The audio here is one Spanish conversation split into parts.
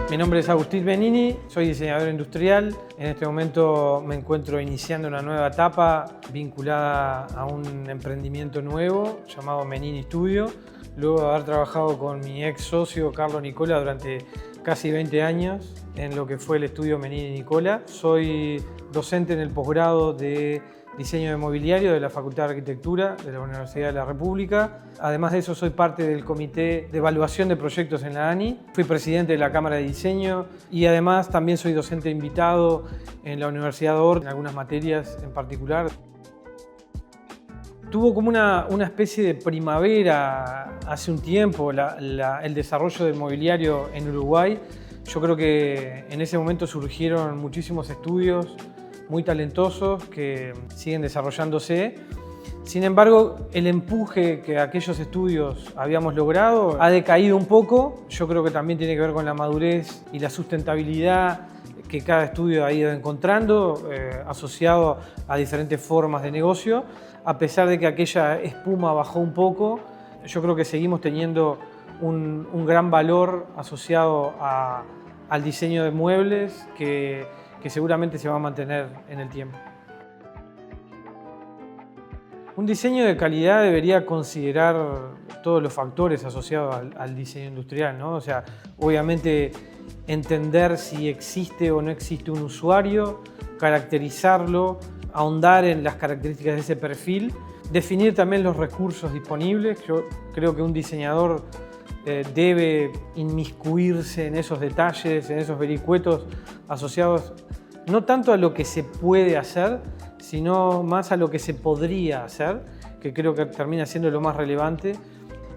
Mi nombre es Agustín Benini, soy diseñador industrial. En este momento me encuentro iniciando una nueva etapa vinculada a un emprendimiento nuevo llamado Menini Studio. Luego de haber trabajado con mi ex socio Carlos Nicola durante casi 20 años en lo que fue el estudio Menini Nicola. Soy docente en el posgrado de Diseño de Mobiliario de la Facultad de Arquitectura de la Universidad de la República. Además de eso, soy parte del Comité de Evaluación de Proyectos en la ANI. Fui presidente de la Cámara de Diseño y además también soy docente invitado en la Universidad de Ort en algunas materias en particular. Tuvo como una especie de primavera hace un tiempo el desarrollo del mobiliario en Uruguay. Yo creo que en ese momento surgieron muchísimos estudios muy talentosos que siguen desarrollándose. Sin embargo, el empuje que aquellos estudios habíamos logrado ha decaído un poco. Yo creo que también tiene que ver con la madurez y la sustentabilidad que cada estudio ha ido encontrando, asociado a diferentes formas de negocio. A pesar de que aquella espuma bajó un poco, yo creo que seguimos teniendo un gran valor asociado al diseño de muebles que seguramente se va a mantener en el tiempo. Un diseño de calidad debería considerar todos los factores asociados al diseño industrial, ¿no? O sea, obviamente entender si existe o no existe un usuario, caracterizarlo, ahondar en las características de ese perfil, definir también los recursos disponibles. Yo creo que un diseñador debe inmiscuirse en esos detalles, en esos vericuetos asociados no tanto a lo que se puede hacer, sino más a lo que se podría hacer, que creo que termina siendo lo más relevante.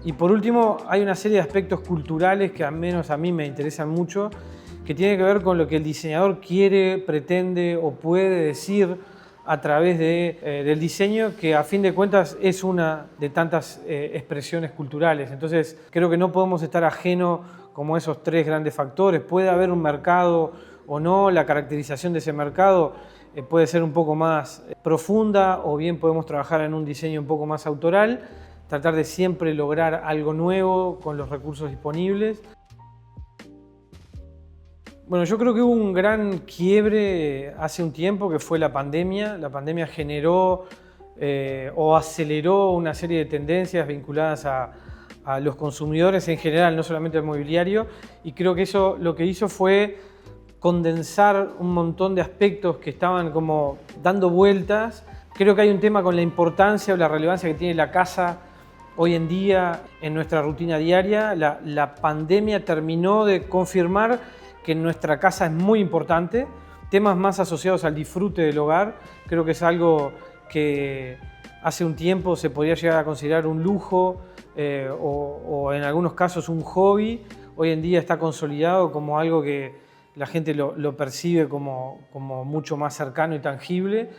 Y por último, hay una serie de aspectos culturales que al menos a mí me interesan mucho, que tienen que ver con lo que el diseñador quiere, pretende o puede decir a través del diseño, que a fin de cuentas es una de tantas expresiones culturales. Entonces creo que no podemos estar ajeno como a esos tres grandes factores. Puede haber un mercado o no, la caracterización de ese mercado puede ser un poco más profunda, o bien podemos trabajar en un diseño un poco más autoral, tratar de siempre lograr algo nuevo con los recursos disponibles. Bueno, yo creo que hubo un gran quiebre hace un tiempo, que fue la pandemia. La pandemia generó o aceleró una serie de tendencias vinculadas a los consumidores en general, no solamente al mobiliario, y creo que eso lo que hizo fue condensar un montón de aspectos que estaban como dando vueltas. Creo que hay un tema con la importancia o la relevancia que tiene la casa hoy en día en nuestra rutina diaria. La pandemia terminó de confirmar que nuestra casa es muy importante. Temas más asociados al disfrute del hogar, creo que es algo que hace un tiempo se podía llegar a considerar un lujo o en algunos casos un hobby. Hoy en día está consolidado como algo que la gente lo percibe como mucho más cercano y tangible.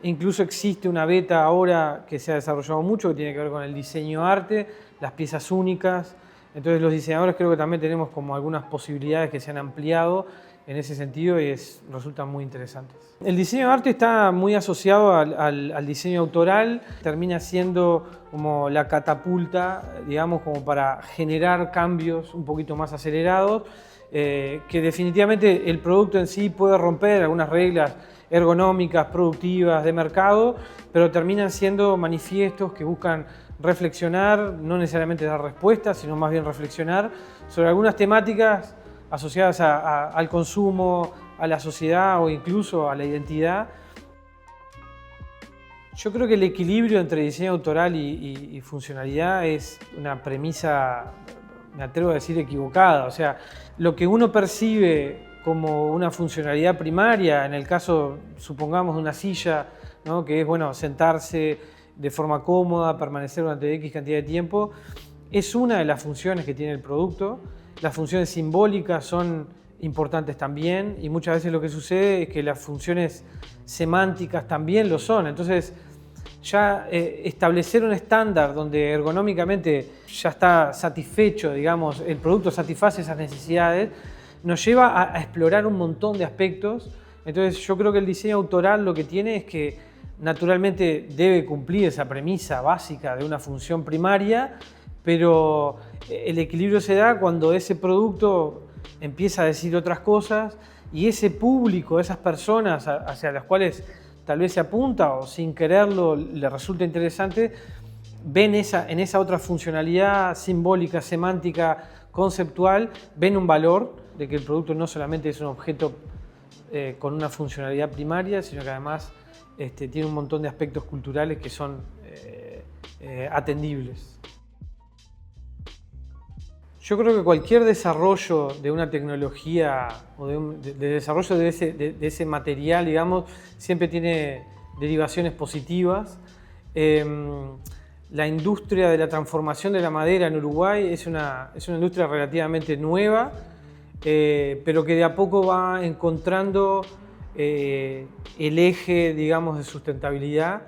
Incluso existe una beta ahora que se ha desarrollado mucho, que tiene que ver con el diseño arte, las piezas únicas. Entonces los diseñadores creo que también tenemos como algunas posibilidades que se han ampliado en ese sentido y resultan muy interesantes. El diseño de arte está muy asociado al diseño autoral, termina siendo como la catapulta, digamos, como para generar cambios un poquito más acelerados, que definitivamente el producto en sí puede romper algunas reglas ergonómicas, productivas, de mercado, pero terminan siendo manifiestos que buscan reflexionar, no necesariamente dar respuestas, sino más bien reflexionar sobre algunas temáticas asociadas al consumo, a la sociedad o incluso a la identidad. Yo creo que el equilibrio entre diseño autoral y funcionalidad es una premisa, me atrevo a decir, equivocada. O sea, lo que uno percibe como una funcionalidad primaria, en el caso, supongamos, de una silla, ¿no?, que es, bueno, sentarse de forma cómoda, permanecer durante X cantidad de tiempo, es una de las funciones que tiene el producto. Las funciones simbólicas son importantes también, y muchas veces lo que sucede es que las funciones semánticas también lo son. Entonces, ya establecer un estándar donde ergonómicamente ya está satisfecho, digamos, el producto satisface esas necesidades, nos lleva a explorar un montón de aspectos. Entonces yo creo que el diseño autoral lo que tiene es que naturalmente debe cumplir esa premisa básica de una función primaria, pero el equilibrio se da cuando ese producto empieza a decir otras cosas y ese público, esas personas hacia las cuales tal vez se apunta o sin quererlo le resulta interesante, ven en esa otra funcionalidad simbólica, semántica, conceptual, ven un valor de que el producto no solamente es un objeto con una funcionalidad primaria, sino que además tiene un montón de aspectos culturales que son atendibles. Yo creo que cualquier desarrollo de una tecnología o de desarrollo de ese material, digamos, siempre tiene derivaciones positivas. La industria de la transformación de la madera en Uruguay es una industria relativamente nueva, pero que de a poco va encontrando el eje, digamos, de sustentabilidad.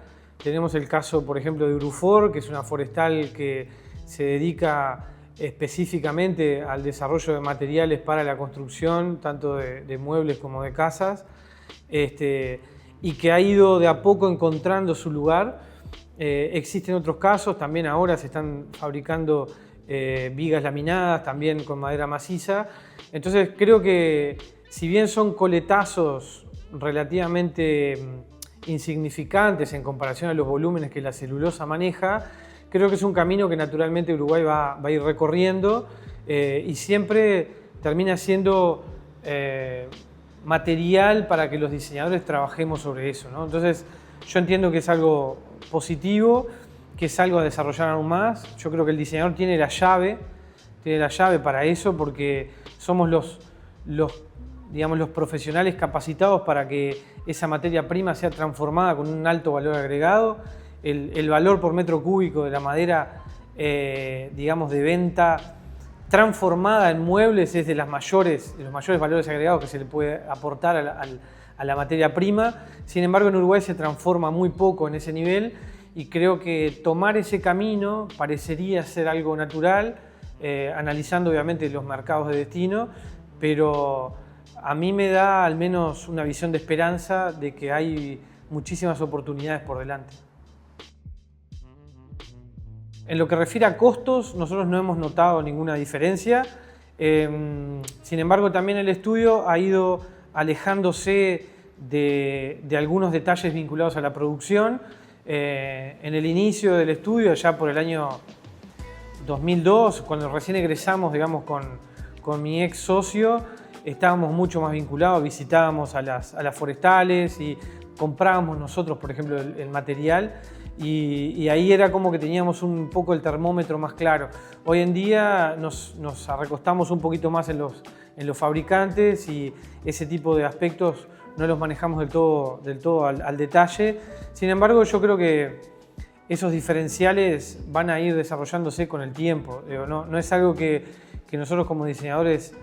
Tenemos el caso, por ejemplo, de Urufor, que es una forestal que se dedica específicamente al desarrollo de materiales para la construcción, tanto de muebles como de casas, y que ha ido de a poco encontrando su lugar. Existen otros casos, también ahora se están fabricando vigas laminadas, también con madera maciza. Entonces creo que si bien son coletazos relativamente insignificantes en comparación a los volúmenes que la celulosa maneja, creo que es un camino que naturalmente Uruguay va a ir recorriendo y siempre termina siendo material para que los diseñadores trabajemos sobre eso, ¿no? Entonces yo entiendo que es algo positivo, que es algo a desarrollar aún más. Yo creo que el diseñador tiene la llave para eso, porque somos digamos, los profesionales capacitados para que esa materia prima sea transformada con un alto valor agregado. El valor por metro cúbico de la madera, digamos, de venta transformada en muebles es de los mayores valores agregados que se le puede aportar a la materia prima. Sin embargo, en Uruguay se transforma muy poco en ese nivel y creo que tomar ese camino parecería ser algo natural, analizando obviamente los mercados de destino, pero a mí me da al menos una visión de esperanza de que hay muchísimas oportunidades por delante. En lo que refiere a costos, nosotros no hemos notado ninguna diferencia. Sin embargo, también el estudio ha ido alejándose de algunos detalles vinculados a la producción. En el inicio del estudio, ya por el año 2002, cuando recién egresamos, digamos, con mi ex socio, estábamos mucho más vinculados, visitábamos a las forestales y comprábamos nosotros, por ejemplo, el material. Y ahí era como que teníamos un poco el termómetro más claro. Hoy en día nos recostamos un poquito más en los fabricantes y ese tipo de aspectos no los manejamos del todo al detalle. Sin embargo, yo creo que esos diferenciales van a ir desarrollándose con el tiempo. No es algo que nosotros como diseñadores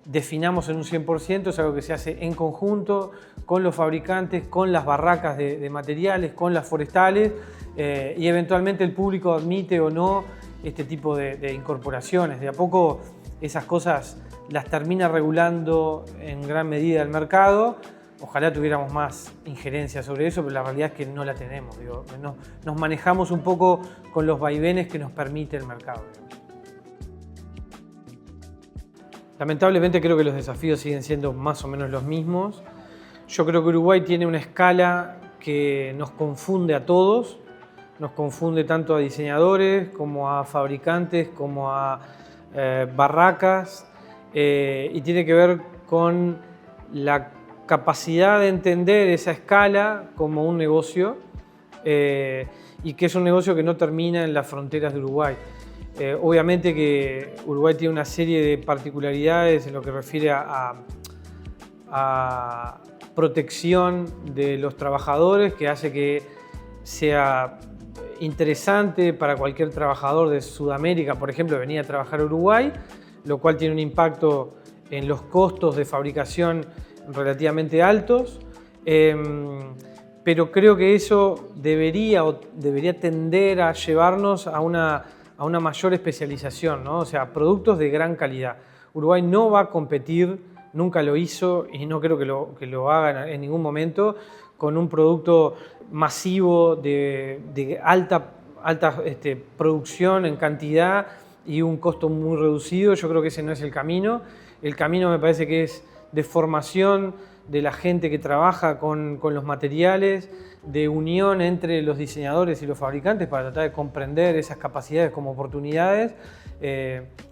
definamos en un 100%, es algo que se hace en conjunto con los fabricantes, con las barracas de materiales, con las forestales y eventualmente el público admite o no este tipo de incorporaciones. De a poco esas cosas las termina regulando en gran medida el mercado. Ojalá tuviéramos más injerencia sobre eso, pero la realidad es que no la tenemos. Nos manejamos un poco con los vaivenes que nos permite el mercado. Lamentablemente creo que los desafíos siguen siendo más o menos los mismos. Yo creo que Uruguay tiene una escala que nos confunde a todos, nos confunde tanto a diseñadores como a fabricantes, como a barracas, y tiene que ver con la capacidad de entender esa escala como un negocio y que es un negocio que no termina en las fronteras de Uruguay. Obviamente que Uruguay tiene una serie de particularidades en lo que refiere a protección de los trabajadores, que hace que sea interesante para cualquier trabajador de Sudamérica, por ejemplo, venir a trabajar a Uruguay, lo cual tiene un impacto en los costos de fabricación relativamente altos, pero creo que eso debería tender a llevarnos a una mayor especialización, ¿no? O sea, productos de gran calidad. Uruguay no va a competir, nunca lo hizo y no creo que lo haga en ningún momento, con un producto masivo de alta producción en cantidad y un costo muy reducido. Yo creo que ese no es el camino. El camino me parece que es de formación de la gente que trabaja con los materiales, de unión entre los diseñadores y los fabricantes para tratar de comprender esas capacidades como oportunidades,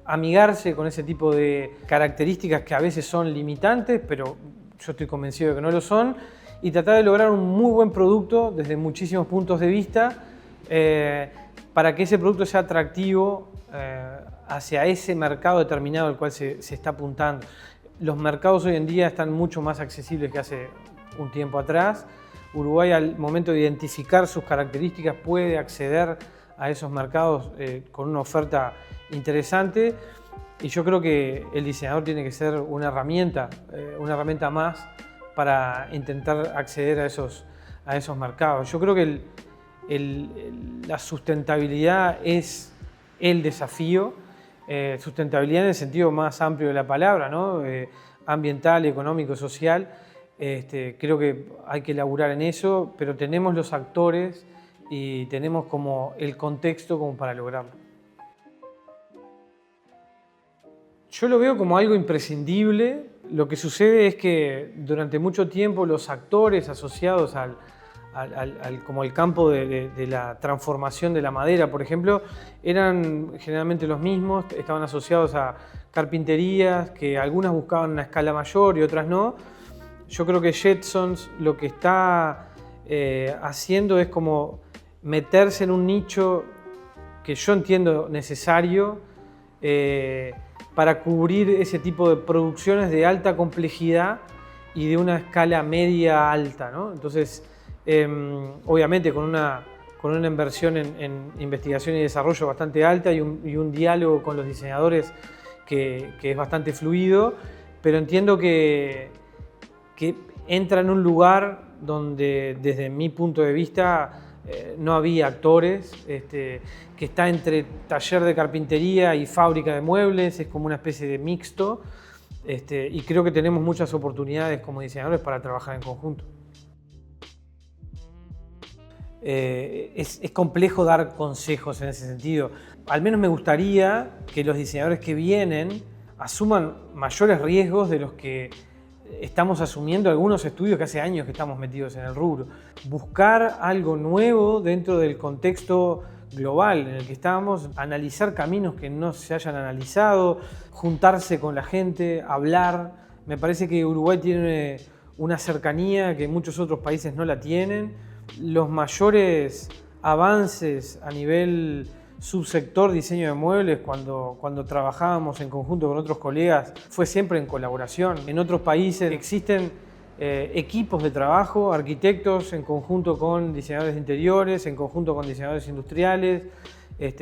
amigarse con ese tipo de características que a veces son limitantes, pero yo estoy convencido de que no lo son, y tratar de lograr un muy buen producto desde muchísimos puntos de vista para que ese producto sea atractivo hacia ese mercado determinado al cual se está apuntando. Los mercados hoy en día están mucho más accesibles que hace un tiempo atrás. Uruguay, al momento de identificar sus características, puede acceder a esos mercados con una oferta interesante, y yo creo que el diseñador tiene que ser una herramienta más para intentar acceder a esos mercados. Yo creo que la sustentabilidad es el desafío, sustentabilidad en el sentido más amplio de la palabra, ¿no? Ambiental, económico, social. Creo que hay que laburar en eso, pero tenemos los actores y tenemos como el contexto como para lograrlo. Yo lo veo como algo imprescindible. Lo que sucede es que durante mucho tiempo los actores asociados como el campo de la transformación de la madera, por ejemplo, eran generalmente los mismos, estaban asociados a carpinterías, que algunas buscaban una escala mayor y otras no. Yo creo que Jetsons lo que está haciendo es como meterse en un nicho que yo entiendo necesario para cubrir ese tipo de producciones de alta complejidad y de una escala media alta, ¿no? Entonces, obviamente con una inversión en investigación y desarrollo bastante alta y un diálogo con los diseñadores que es bastante fluido, pero entiendo que entra en un lugar donde, desde mi punto de vista, no había actores, que está entre taller de carpintería y fábrica de muebles, es como una especie de mixto, y creo que tenemos muchas oportunidades como diseñadores para trabajar en conjunto. Es complejo dar consejos en ese sentido. Al menos me gustaría que los diseñadores que vienen asuman mayores riesgos de los que estamos asumiendo algunos estudios que hace años que estamos metidos en el rubro. Buscar algo nuevo dentro del contexto global en el que estamos, analizar caminos que no se hayan analizado, juntarse con la gente, hablar. Me parece que Uruguay tiene una cercanía que muchos otros países no la tienen. Los mayores avances a nivel subsector diseño de muebles, cuando trabajábamos en conjunto con otros colegas, fue siempre en colaboración. En otros países existen equipos de trabajo, arquitectos en conjunto con diseñadores de interiores, en conjunto con diseñadores industriales,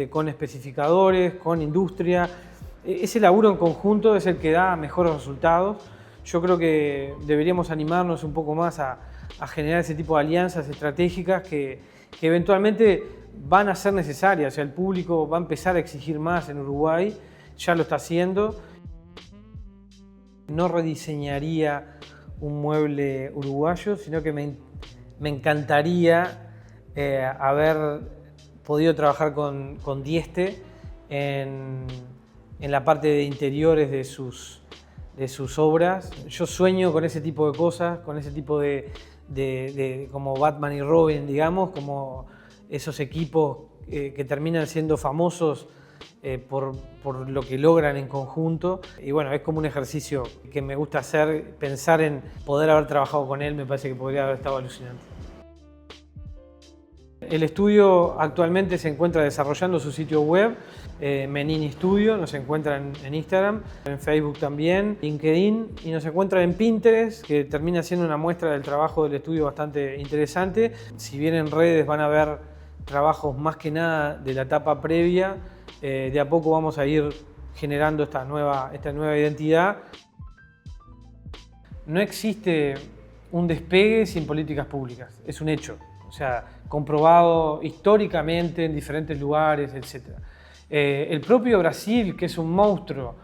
con especificadores, con industria. Ese laburo en conjunto es el que da mejores resultados. Yo creo que deberíamos animarnos un poco más a generar ese tipo de alianzas estratégicas que eventualmente van a ser necesarias. O sea, el público va a empezar a exigir más en Uruguay, ya lo está haciendo. No rediseñaría un mueble uruguayo, sino que me encantaría haber podido trabajar con Dieste en la parte de interiores de sus obras. Yo sueño con ese tipo de cosas, con ese tipo de como Batman y Robin, digamos, como esos equipos que terminan siendo famosos por lo que logran en conjunto. Y bueno, es como un ejercicio que me gusta hacer, pensar en poder haber trabajado con él, me parece que podría haber estado alucinante. El estudio actualmente se encuentra desarrollando su sitio web, Menini Studio, nos encuentran en Instagram, en Facebook también, LinkedIn, y nos encuentran en Pinterest, que termina siendo una muestra del trabajo del estudio bastante interesante. Si bien en redes van a ver trabajos más que nada de la etapa previa, de a poco vamos a ir generando esta nueva identidad. No existe un despegue sin políticas públicas, es un hecho. O sea, comprobado históricamente en diferentes lugares, etc. El propio Brasil, que es un monstruo,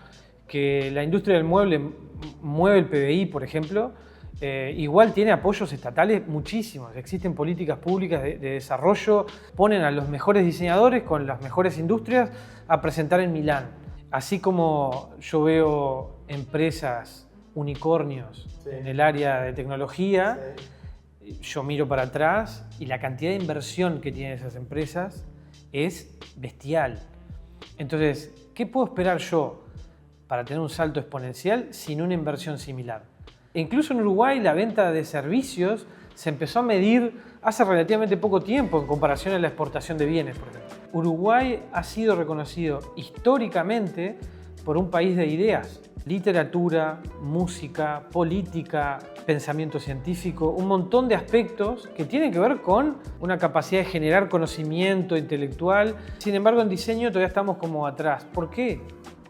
que la industria del mueble mueve el PBI, por ejemplo, Igual tiene apoyos estatales muchísimos, existen políticas públicas de desarrollo, ponen a los mejores diseñadores con las mejores industrias a presentar en Milán. Así como yo veo empresas, unicornios en el área de tecnología, yo miro para atrás y la cantidad de inversión que tienen esas empresas es bestial. Entonces, ¿qué puedo esperar yo para tener un salto exponencial sin una inversión similar? E incluso en Uruguay la venta de servicios se empezó a medir hace relativamente poco tiempo en comparación a la exportación de bienes, por ejemplo. Uruguay ha sido reconocido históricamente por un país de ideas. Literatura, música, política, pensamiento científico, un montón de aspectos que tienen que ver con una capacidad de generar conocimiento intelectual. Sin embargo, en diseño todavía estamos como atrás. ¿Por qué?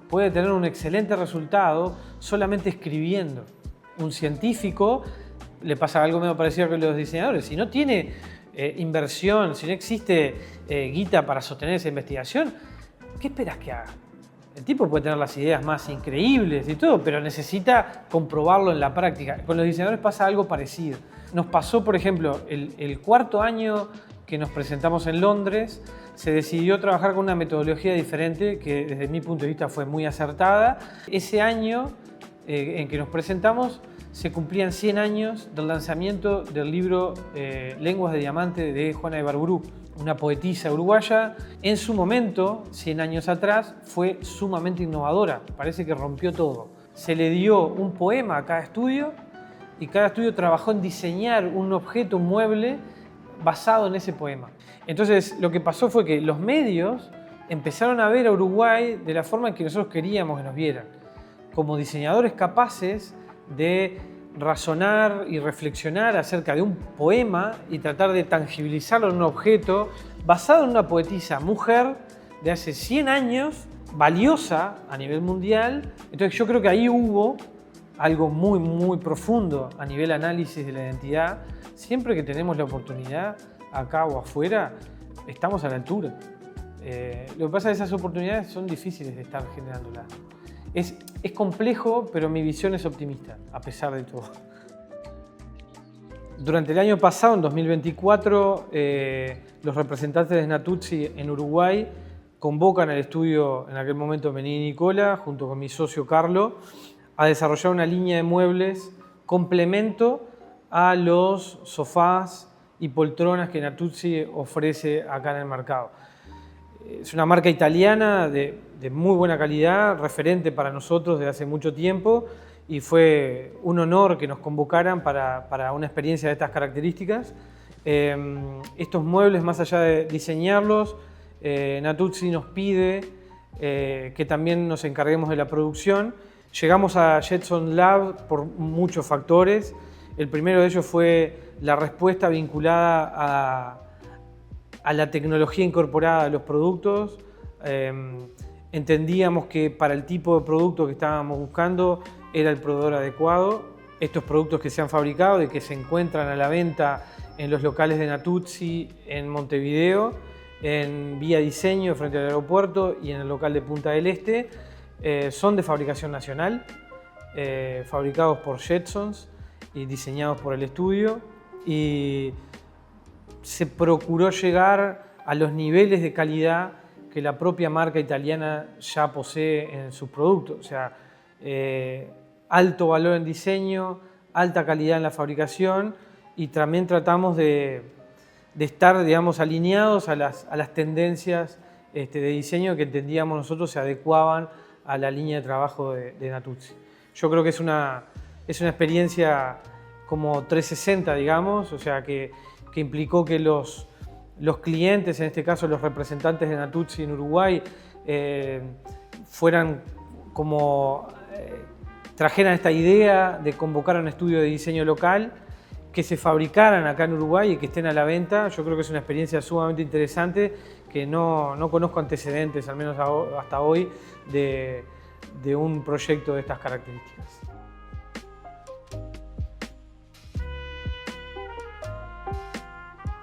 Puede tener un excelente resultado solamente escribiendo. Un científico le pasa algo medio parecido que los diseñadores. Si no tiene inversión, si no existe guita para sostener esa investigación, ¿qué esperas que haga? El tipo puede tener las ideas más increíbles y todo, pero necesita comprobarlo en la práctica. Con los diseñadores pasa algo parecido. Nos pasó, por ejemplo, el cuarto año que nos presentamos en Londres, se decidió trabajar con una metodología diferente que desde mi punto de vista fue muy acertada. Ese año en que nos presentamos se cumplían 100 años del lanzamiento del libro Lenguas de Diamante de Juana Ibarburu, una poetisa uruguaya. En su momento, 100 años atrás, fue sumamente innovadora. Parece que rompió todo. Se le dio un poema a cada estudio y cada estudio trabajó en diseñar un objeto, un mueble, basado en ese poema. Entonces, lo que pasó fue que los medios empezaron a ver a Uruguay de la forma en que nosotros queríamos que nos vieran, como diseñadores capaces de razonar y reflexionar acerca de un poema y tratar de tangibilizarlo en un objeto basado en una poetisa mujer de hace 100 años, valiosa a nivel mundial. Entonces yo creo que ahí hubo algo muy, muy profundo a nivel análisis de la identidad. Siempre que tenemos la oportunidad, acá o afuera, estamos a la altura. Lo que pasa es que esas oportunidades son difíciles de estar generándolas. Es complejo, pero mi visión es optimista, a pesar de todo. Durante el año pasado, en 2024, los representantes de Natuzzi en Uruguay convocan al estudio, en aquel momento Menini Nicola, junto con mi socio Carlo, a desarrollar una línea de muebles complemento a los sofás y poltronas que Natuzzi ofrece acá en el mercado. Es una marca italiana de muy buena calidad, referente para nosotros desde hace mucho tiempo, y fue un honor que nos convocaran para una experiencia de estas características. Estos muebles, más allá de diseñarlos, Natuzzi nos pide que también nos encarguemos de la producción. Llegamos a Jetson Lab por muchos factores. El primero de ellos fue la respuesta vinculada a la tecnología incorporada a los productos. Entendíamos que para el tipo de producto que estábamos buscando era el proveedor adecuado. Estos productos que se han fabricado y que se encuentran a la venta en los locales de Natuzzi en Montevideo, en Vía Diseño frente al aeropuerto y en el local de Punta del Este, son de fabricación nacional, fabricados por Jetsons y diseñados por el estudio, y se procuró llegar a los niveles de calidad que la propia marca italiana ya posee en sus productos. O sea, alto valor en diseño, alta calidad en la fabricación, y también tratamos de estar, digamos, alineados a las tendencias de diseño que entendíamos nosotros se adecuaban a la línea de trabajo de Natuzzi. Yo creo que es una experiencia como 360, digamos, o sea, que implicó que los clientes, en este caso los representantes de Natuzzi en Uruguay, trajeran esta idea de convocar a un estudio de diseño local, que se fabricaran acá en Uruguay y que estén a la venta. Yo creo que es una experiencia sumamente interesante que no conozco antecedentes, al menos hasta hoy, de un proyecto de estas características.